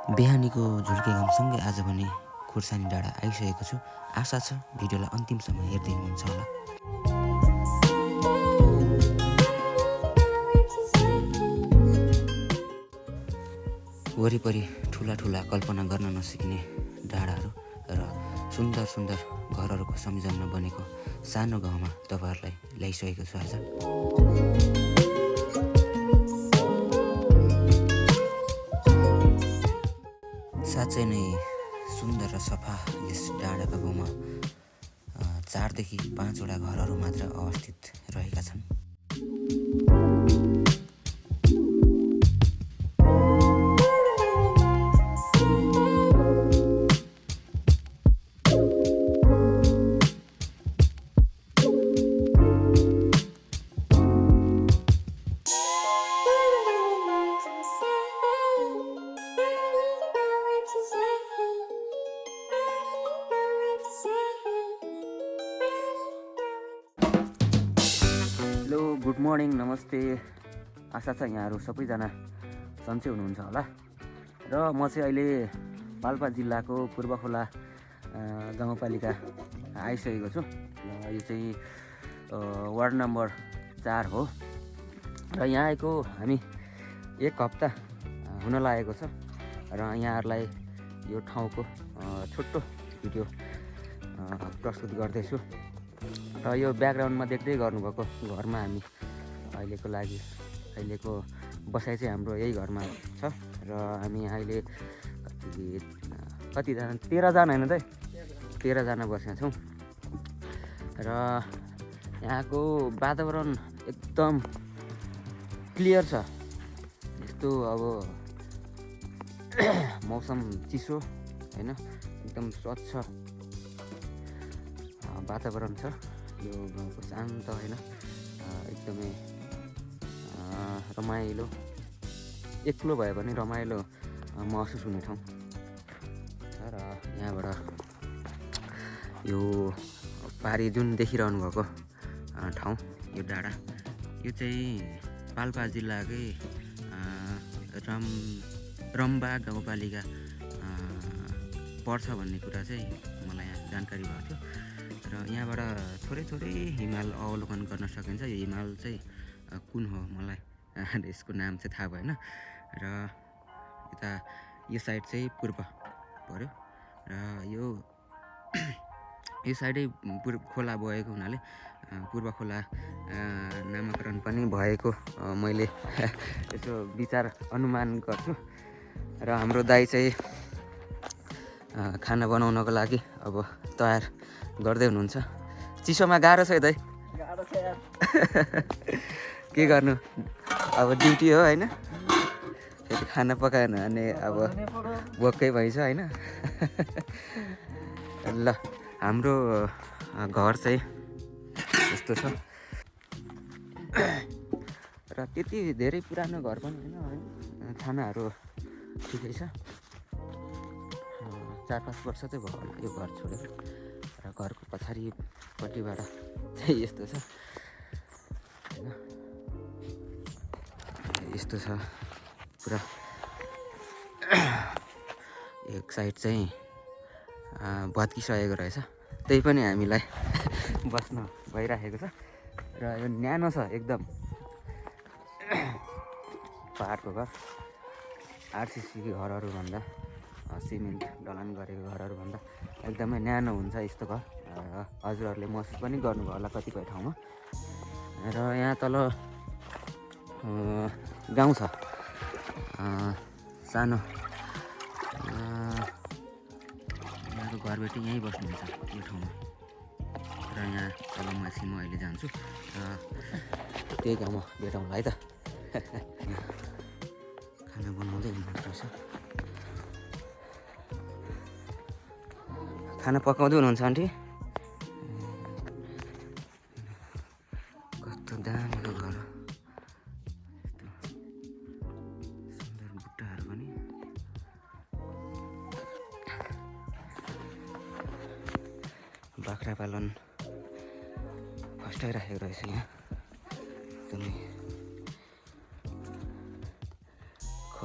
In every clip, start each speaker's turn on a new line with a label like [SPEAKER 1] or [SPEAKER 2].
[SPEAKER 1] बिहानीको झुल्के घामसँगै आज भने खुर्सानी डाँडा आइसकेको छु। आशा छ भिडियोलाई अन्तिमसम्म हेरिदिनुहुन्छ होला। वरिपरि ठुला ठुला कल्पना गर्न नसकिने डाँडाहरू र सुन्दर सुन्दर घरहरूको संयोजनमा बनेको सानो गाउँमा तपाईँहरूलाई ल्याइसकेको छु आज। साँच्चै नै सुन्दर र सफा यस डाँडाको गाउँमा 4 देखि 5 वटा घरहरू मात्र अवस्थित रहेका छन्। हेलो, गुड मर्निङ, नमस्ते। आशा छ यहाँहरू सबैजना सन्चै हुनुहुन्छ होला। र म चाहिँ अहिले पाल्पा जिल्लाको पूर्वखोला गाउँपालिका आइसकेको छु। यो चाहिँ वार्ड नम्बर 4 हो। र यहाँ आएको हामी 1 हप्ता हुन लागेको छ। र यहाँहरूलाई यो ठाउँको छोटो भिडियो प्रस्तुत गर्दैछु। र यो ब्याकग्राउन्डमा देख्दै गर्नुभएको घरमा हामी अहिलेको बसाइ चाहिँ हाम्रो यही घरमा छ। र हामी अहिले कतिजना 13 जना होइन त, 13 जना बसेका छौँ। र यहाँको वातावरण एकदम क्लियर छ। यस्तो अब मौसम चिसो होइन, एकदम स्वच्छ वातावरण छ। यो गाउँको शान्त होइन, एकदमै रमाइलो, एक्लो भए पनि रमाइलो महसुस हुने ठाउँ। र यहाँबाट यो पारी जुन देखिरहनु भएको ठाउँ, यो डाँडा, यो चाहिँ पाल्पा जिल्लाकै रम्बा गाउँपालिका पर्छ भन्ने कुरा चाहिँ मलाई यहाँ जानकारी भएको थियो। र यहाँबाट थोरै हिमाल अवलोकन गर्न सकिन्छ। यो हिमाल चाहिँ कुन हो मलाई यसको नाम चाहिँ थाहा भएन। र यता यो साइड चाहिँ पूर्व पर्यो। र यो साइडै खोला बगेको हुनाले पूर्व खोला नामाकरण पनि भएको मैले यसो विचार अनुमान गर्छु। र हाम्रो दाइ चाहिँ खाना बनाउनको लागि अब तयार गर्दै हुनुहुन्छ। चिसोमा गाह्रो छ है दाइ?
[SPEAKER 2] गाह्रो छ यार।
[SPEAKER 1] के गर्नु, अब ड्युटी हो होइन, फेरि खाना पकाएन भने अब भोकै भइन्छ होइन। ल, हाम्रो घर चाहिँ यस्तो छ। र त्यति धेरै पुरानो घर पनि होइन, छानाहरू ठिकै छ। 4-5 वर्ष चाहिँ भयो होला यो घर छोडेर। र घरको पछाडिपट्टिबाट चाहिँ यस्तो छ होइन, यस्तो छ पुरा। एक साइड चाहिँ भत्किसकेको रहेछ, त्यही पनि हामीलाई बस्न भइराखेको छ। र यो न्यानो छ एकदम। पहाडको घर, आरसिसी घरहरूभन्दा, सिमेन्ट ढलान गरेको घरहरूभन्दा एकदमै न्यानो हुन्छ यस्तो घर। हजुरहरूले महसुस पनि गर्नुभयो होला कतिपय ठाउँमा। र यहाँ तल गाउँ छ सानो। यहाँको घरबेटी यहीँ बस्नुहुन्छ यो ठाउँमा। र यहाँ तल माथि म अहिले जान्छु र त्यही गाउँमा भेटौँला है त। खाना बनाउँदै हुनुहुन्छ रहेछ। खाना पकाउँदै हुनुहुन्छ आन्टी? कस्तो दामीको घर, सुन्दर बुट्टाहरू पनि। बाख्रा पालन फस्टाइराखेको रहेछ यहाँ, एकदमै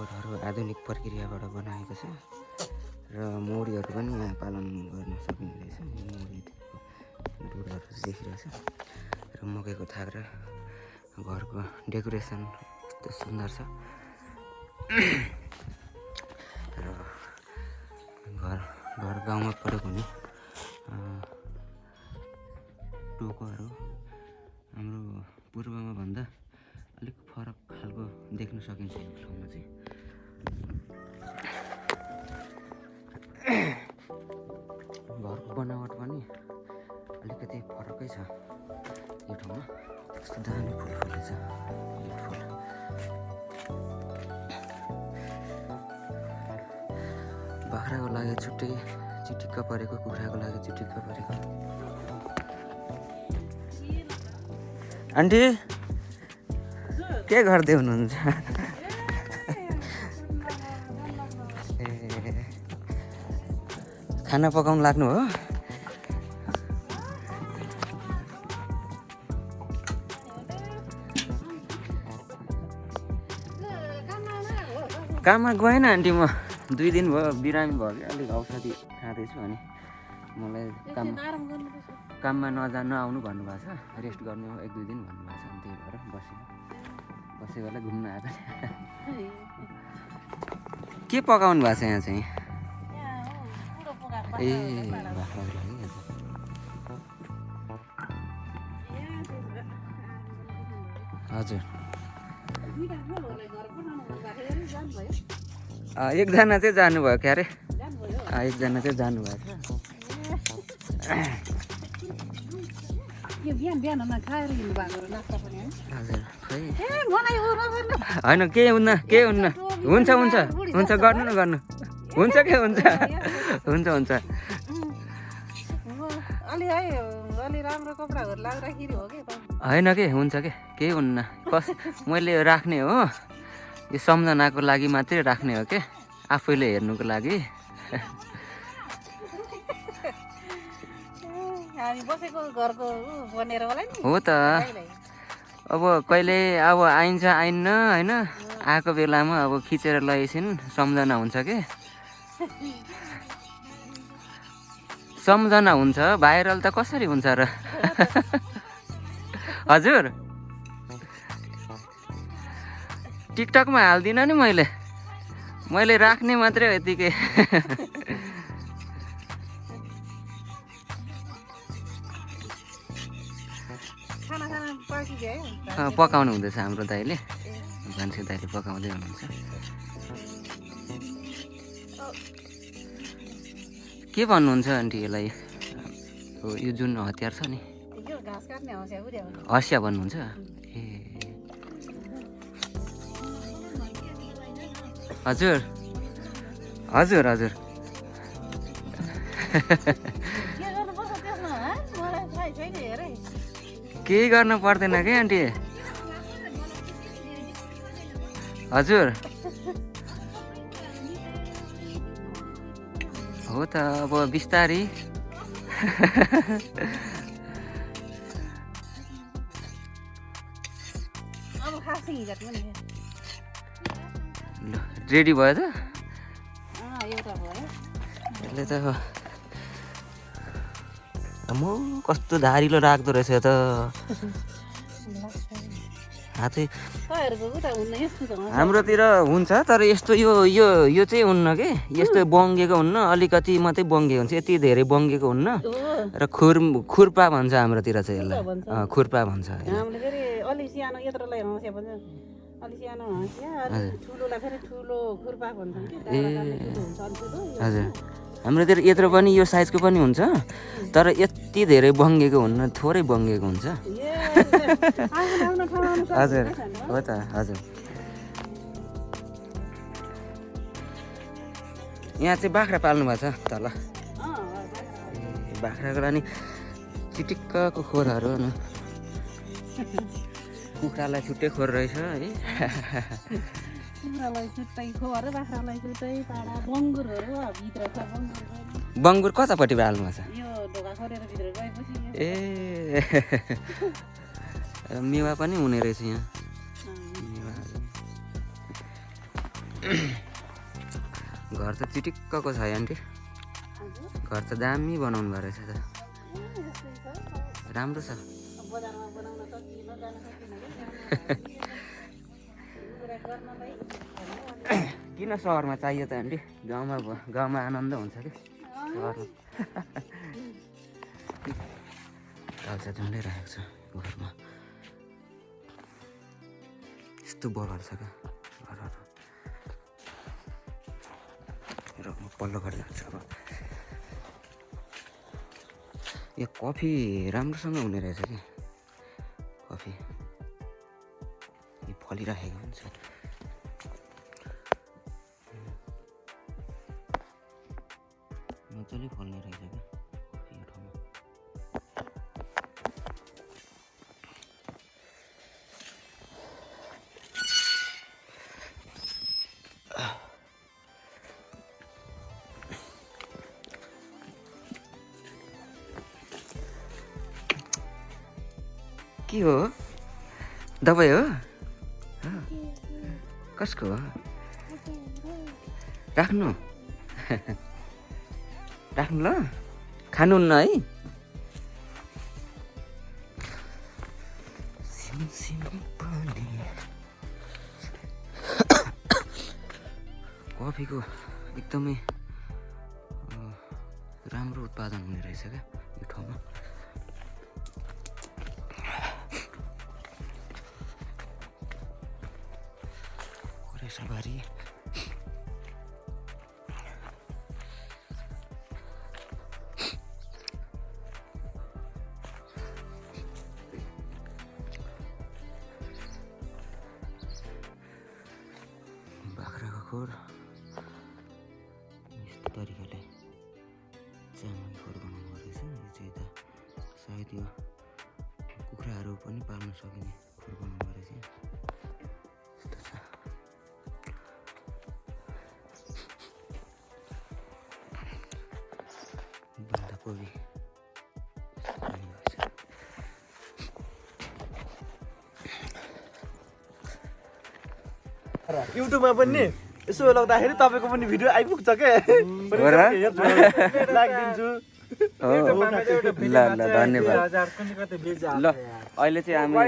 [SPEAKER 1] खोरहरू आधुनिक प्रक्रियाबाट बनाएको छ र मौरीहरू पनि यहाँ पालन गर्न सकिने रहेछ। मौरी डुलहरू देखिरहेछ र मकैको थाक र घरको डेकोरेसन यस्तो सुन्दर छ र घर गाउँमा प्रयोग हुने टोकोहरू हाम्रो पूर्वमा भन्दा अलिक फरक खालको देख्न सकिन्छ यो ठाउँमा चाहिँ। घरको बनावट पनि अलिकति फरकै छ यो ठाउँमा। कस्तो दामी फुल फुलेछ यो फुल। बाख्राको लागि छुट्टै चिटिक्क परेको, कुखुराको लागि चिटिक्क परेको। आन्टी के गर्दै हुनुहुन्छ? ए खाना पकाउनु लाग्नु हो? काममा गएन आन्टी, म 2 दिन भयो बिरामी भयो कि अलिक औषधि खाँदैछु। अनि मलाई काममा नआउनु भन्नुभएको छ, रेस्ट गर्नु 1-2 दिन भन्नुभएको छ। अनि त्यही भएर बसेको बेला घुम्न आएको। के पकाउनु भएको छ यहाँ चाहिँ? ए बाख्राको लागि हजुर। एकजना चाहिँ जानुभयो क्या अरे? एकजना चाहिँ जानुभएको छ। होइन के हुन्न हुन्छ गर्नु न गर्नु हुन्छ के हुन्छ होइन के हुन्छ के केही हुन्न। मैले राख्ने हो यो सम्झनाको लागि मात्रै राख्ने हो के, आफैले हेर्नुको लागि। हो त अब कहिले अब आइन्छ आइन्न होइन, आएको बेलामा अब खिचेर लगेछन् सम्झना हुन्छ के। सम्झना हुन्छ, भाइरल त कसरी हुन्छ र? हजुर टिकटकमा हाल्दिनँ नि मैले राख्ने मात्रै हो यतिकै। पकाउनु हुँदैछ हाम्रो दाइले, भान्से दाइले पकाउँदै हुनुहुन्छ। के भन्नुहुन्छ आन्टी यसलाई? यो जुन हतियार छ नि, हँसिया भन्नुहुन्छ? ए हजुर हजुर हजुर। केही गर्नु पर्दैन के आन्टी? हजुर हो त अब बिस्तारी। रेडी भयो त? यसले त म कस्तो धारिलो राख्दो रहेछ त हातै। हाम्रोतिर हुन्छ तर यस्तो यो चाहिँ हुन्न के, यस्तो बङ्गेको हुन्न, अलिकति मात्रै बङ्गेको हुन्छ, यति धेरै बङ्गेको हुन्न। र खुर्पा भन्छ हाम्रोतिर चाहिँ यसलाई, खुर्पा भन्छ। हजुर हाम्रोतिर यत्रो पनि यो साइजको पनि हुन्छ तर यति धेरै बङ्गेको हुन्न, थोरै बङ्गेको हुन्छ। हजुर हो त हजुर। यहाँ चाहिँ बाख्रा पाल्नु भएको छ तल। बाख्राको लागि चिटिक्कको खोरहरू न, कुखुरालाई छुट्टै खोर रहेछ है। बङ्गुर कतापट्टि हाल्नु भएको छ? ए मेवा पनि हुने रहेछ यहाँ। घर त चिटिक्कको छ आन्टी घर त दामी बनाउनु भएको रहेछ त राम्रो छ किन सहरमा चाहियो त आन्टी गाउँमा आनन्द हुन्छ कि सहरमा काल्चा झन्डै राखेको छ घरमा यस्तो बगर छ क्या घरहरू र म पल्लो घर जान्छु अब यो कफी राम्रोसँग हुने रहेछ कि कफी यो फलिराखेको हुन्छ मजाले फल्ने रहेछ क्या कफी यो ठाउँमा के हो दबाई हो कसको हो राख्नु राख्नु ल खानुहुन्न है कफीको एकदमै राम्रो उत्पादन हुने रहेछ क्या यो ठाउँमा सवारी बाख्राको खोर यस्तो तरिकाले चामल खोर बनाउनु रहेछ यो चाहिँ त सायद यो कुखुराहरू पनि पाल्न सकिने खोर बनाउनु रहेछ यस्तो छ बन्दाकोपी
[SPEAKER 2] युट्युबमा पनि यसो लगाउँदाखेरि तपाईँको पनि भिडियो आइपुग्छ के लागिदिन्छु
[SPEAKER 1] ल ल धन्यवाद ल अहिले चाहिँ हामी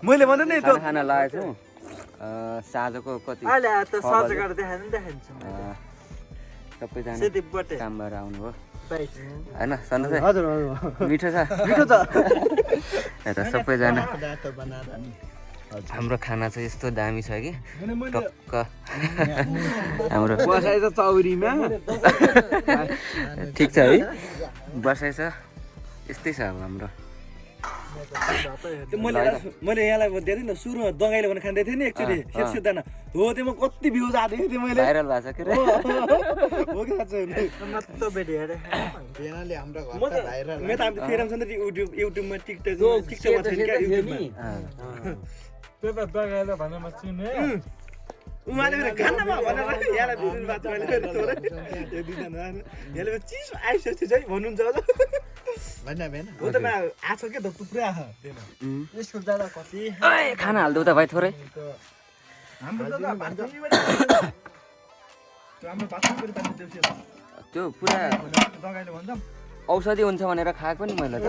[SPEAKER 2] मैले भने नि
[SPEAKER 1] खाना लगाएको छौँ साँझको कति सबैजना कामबाट आउनुभयो होइन सन्चै
[SPEAKER 2] हजुर
[SPEAKER 1] मिठो छ
[SPEAKER 2] मिठो छ
[SPEAKER 1] र सबैजना हाम्रो खाना चाहिँ यस्तो दामी छ कि टक्क हाम्रो
[SPEAKER 2] बसाइ छ चौरीमा
[SPEAKER 1] ठिक छ है बसाइ छ यस्तै छ अब हाम्रो
[SPEAKER 2] मैले यहाँलाई दिएको थिएँ नि सुरुमा दगाईले भने खाँदै थिएँ नि एक्चुअली सिद्धान हो त्योमा कति भ्युज आएको थिएँ मैले
[SPEAKER 1] भाइरल भएको छ के रे
[SPEAKER 2] हो कि युट्युबमा टिकटकमा छैन क्या उहाँले मेरो गानामा भनेर यहाँलाई दुई बात मैले यहाँले चिसो आइसकेपछि चाहिँ भन्नुहुन्छ हो त आएको क्या त पुरै आएको स्कुल जाँदा कति
[SPEAKER 1] खाना हालिदेऊ त भाइ थोरै त्यो पुरा औषधि हुन्छ भनेर खाएको नि मैले त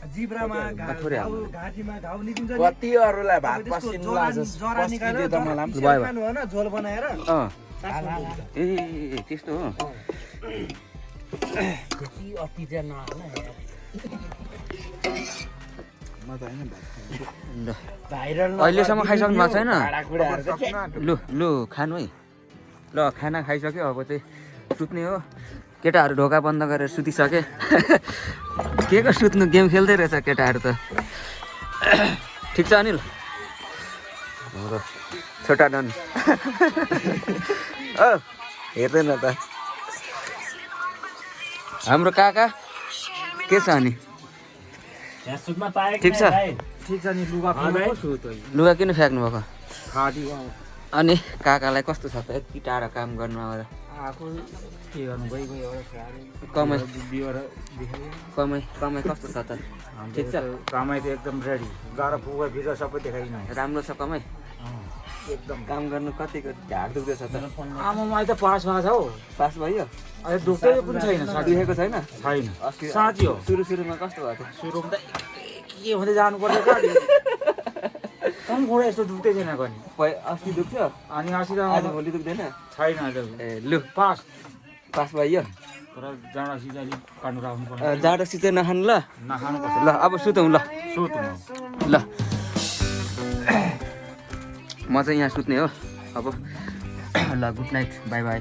[SPEAKER 2] जिब्रामा घाँटीमा घाउ निस्किन्छ नि
[SPEAKER 3] कति अरूलाई भात पसिनु लाग्छ
[SPEAKER 2] जरा निकालेर खानु होइन झोल बनाएर
[SPEAKER 1] ए त्यस्तो हो
[SPEAKER 3] त्यति अति चाहिँ नहाल्न
[SPEAKER 1] अहिलेसम्म खाइसक्नु भएको छैन लु लु खानु है ल खाना खाइसक्यो अब चाहिँ सुत्ने हो केटाहरू ढोका बन्द गरेर सुतिसके के को सुत्नु गेम खेल्दै रहेछ केटाहरू त ठिक छ अनिल हाम्रो छोटा डन हेर्दैन त हाम्रो काका के छ अनि ठिक छ लुगा किन फ्याँक्नु भएको अनि काकालाई कस्तो छ त यति टाढा काम गर्नु आएर कमाइ कस्तो छ त ठिक छ
[SPEAKER 3] कमाइ त एकदम रेडी गएर पुगेर भित्र सबै देखाइदिनु
[SPEAKER 1] राम्रो छ कमाइ
[SPEAKER 3] एकदम
[SPEAKER 1] काम गर्नु कतिको ढाड दुख्दैछ त
[SPEAKER 4] आमा मलाई त पास भएको छ हौ
[SPEAKER 1] पास भयो
[SPEAKER 4] अहिले दुख्दै पनि छैन साँच्ची
[SPEAKER 1] दुखेको छैन
[SPEAKER 4] छैन
[SPEAKER 1] अस्ति
[SPEAKER 4] साँच्ची हो
[SPEAKER 1] सुरुमा कस्तो भएको थियो
[SPEAKER 4] सुरुमा त के हुँदै जानु पर्छ कम घुँडा यस्तो दुख्दै छैन पनि
[SPEAKER 1] अस्ति दुख्थ्यो
[SPEAKER 4] अनि अस्ति त
[SPEAKER 1] आज भोलि दुख्दैन
[SPEAKER 4] छैन अहिले
[SPEAKER 1] ए लु
[SPEAKER 4] पास
[SPEAKER 1] पास भयो
[SPEAKER 4] तर जाँडा सिज अलिक काट्नु राख्नु पर्छ
[SPEAKER 1] जाडो सिधै नखानु ल
[SPEAKER 4] नखानु पर्छ
[SPEAKER 1] ल अब सुतौँ ल
[SPEAKER 4] सुत
[SPEAKER 1] ल म चाहिँ यहाँ सुत्ने हो अब ल गुड नाइट बाई बाई